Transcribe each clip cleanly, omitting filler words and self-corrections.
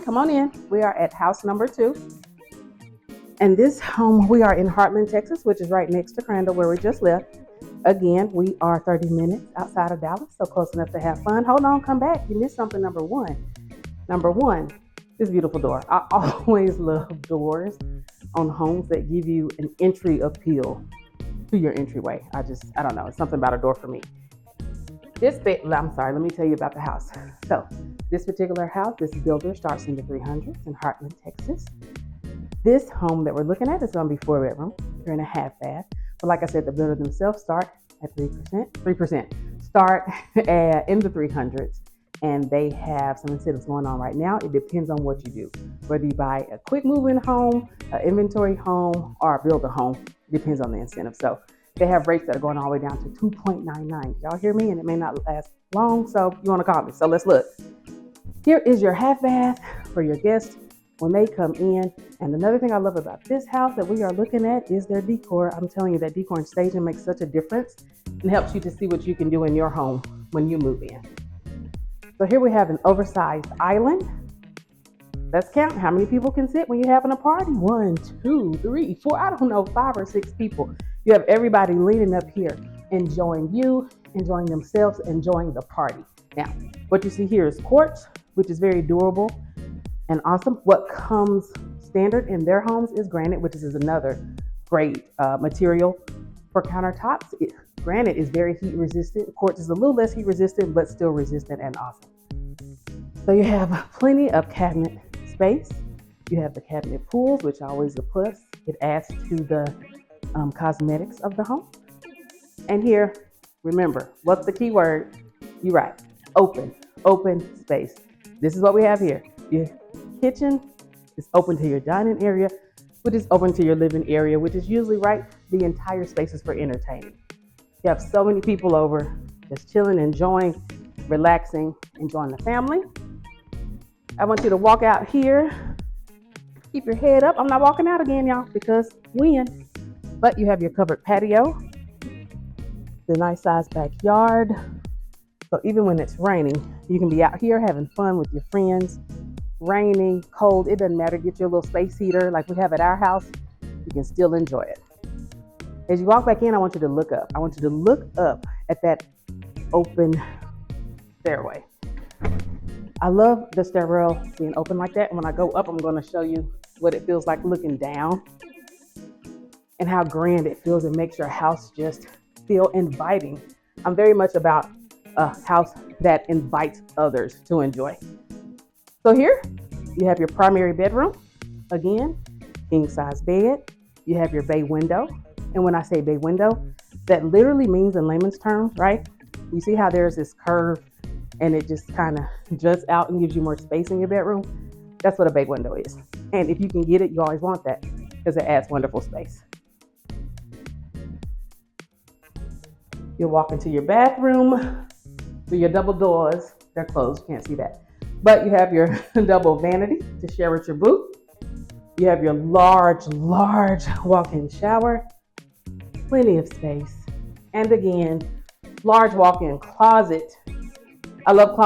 come on in. We are at house number 2. And this home, we are in Heartland, Texas, which is right next to Crandall, where we just left. Again, we are 30 minutes outside of Dallas, so close enough to have fun. Hold on, come back. You missed something, number one. Number one, this beautiful door. I always love doors on homes that give you an entry appeal to your entryway. I don't know. It's something about a door for me. Let me tell you about the house. So this particular house, this builder starts in the 300s in Heartland, Texas. This home that we're looking at is going to be 4 bedroom, 3.5 bath. But like I said, the builder themselves start at 3%, start in the 300s. And they have some incentives going on right now. It depends on what you do. Whether you buy a quick move-in home, an inventory home, or build a home, it depends on the incentive. So they have rates that are going all the way down to 2.99. Y'all hear me? And it may not last long, so you want to call me. So let's look. Here is your half bath for your guests when they come in. And another thing I love about this house that we are looking at is their decor. I'm telling you that decor and staging makes such a difference and helps you to see what you can do in your home when you move in. So here we have an oversized island. Let's count how many people can sit when you're having a party. 1, 2, 3, 4, I don't know, 5 or 6 people. You have everybody leaning up here, enjoying you, enjoying themselves, enjoying the party. Now, what you see here is quartz, which is very durable and awesome. What comes standard in their homes is granite, which is another great material for countertops. Granite is very heat resistant. Quartz is a little less heat resistant, but still resistant and awesome. So you have plenty of cabinet space. You have the cabinet pools, which are always a plus. It adds to the cosmetics of the home. And here, remember, what's the key word? You're right, open space. This is what we have here. Your kitchen is open to your dining area, which is open to your living area, which is usually right. The entire space is for entertaining. You have so many people over, just chilling, enjoying, relaxing, enjoying the family. I want you to walk out here. Keep your head up. I'm not walking out again, y'all, because wind. But you have your covered patio, the nice sized backyard. So even when it's raining, you can be out here having fun with your friends. Raining, cold, it doesn't matter. Get your little space heater like we have at our house. You can still enjoy it. As you walk back in, I want you to look up. I want you to look up at that open stairway. I love the stairwell being open like that. And when I go up, I'm going to show you what it feels like looking down and how grand it feels. It makes your house just feel inviting. I'm very much about a house that invites others to enjoy. So here you have your primary bedroom. Again, king size bed. You have your bay window. And when I say bay window, that literally means in layman's terms, right? You see how there's this curve and it just kind of juts out and gives you more space in your bedroom? That's what a bay window is. And if you can get it, you always want that because it adds wonderful space. You'll walk into your bathroom through your double doors. They're closed, you can't see that. But you have your double vanity to share with your boo. You have your large walk-in shower. Plenty of space. And again, large walk-in closet. I love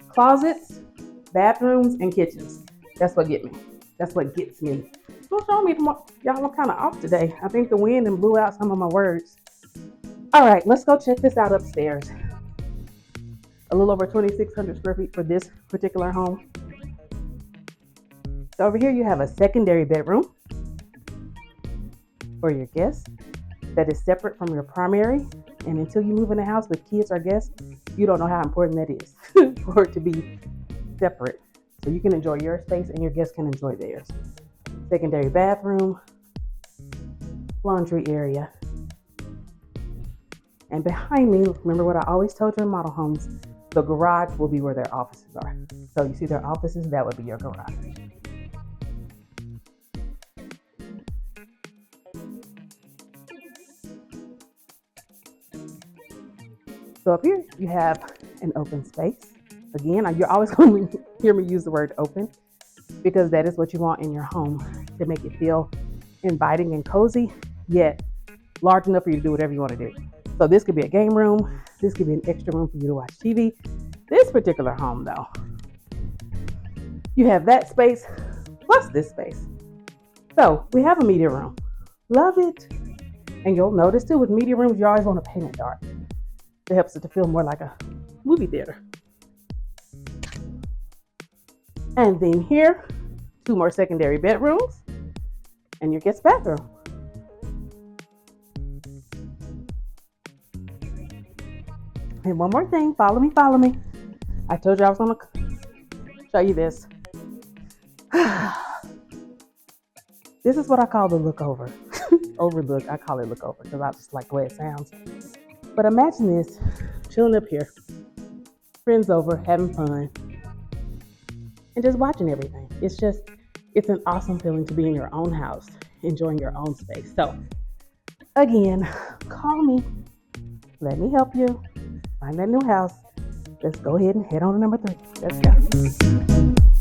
closets, bathrooms, and kitchens. That's what gets me. That's what gets me. Don't show me tomorrow. Y'all, I'm kind of off today. I think the wind and blew out some of my words. All right, let's go check this out upstairs. A little over 2,600 square feet for this particular home. So over here you have a secondary bedroom for your guests that is separate from your primary. And until you move in a house with kids or guests, you don't know how important that is for it to be separate. So you can enjoy your space and your guests can enjoy theirs. Secondary bathroom, laundry area. And behind me, remember what I always told you in model homes, the garage will be where their offices are. So you see their offices, that would be your garage. So up here, you have an open space. Again, you're always going to hear me use the word open because that is what you want in your home to make it feel inviting and cozy, yet large enough for you to do whatever you want to do. So this could be a game room. This could be an extra room for you to watch TV. This particular home, though, You have that space plus this space. So we have a media room. Love it. And you'll notice too, with media rooms, you always want to paint it dark. It helps it to feel more like a movie theater. And then here, 2 more secondary bedrooms and your guest bathroom. And one more thing, follow me. I told you I was gonna show you this. This is what I call the look over. Overlook, I call it look over because I just like the way it sounds. But imagine this, chilling up here, friends over, having fun, and just watching everything. It's an awesome feeling to be in your own house, enjoying your own space. So again, call me, let me help you find that new house. Let's go ahead and head on to number 3. Let's go.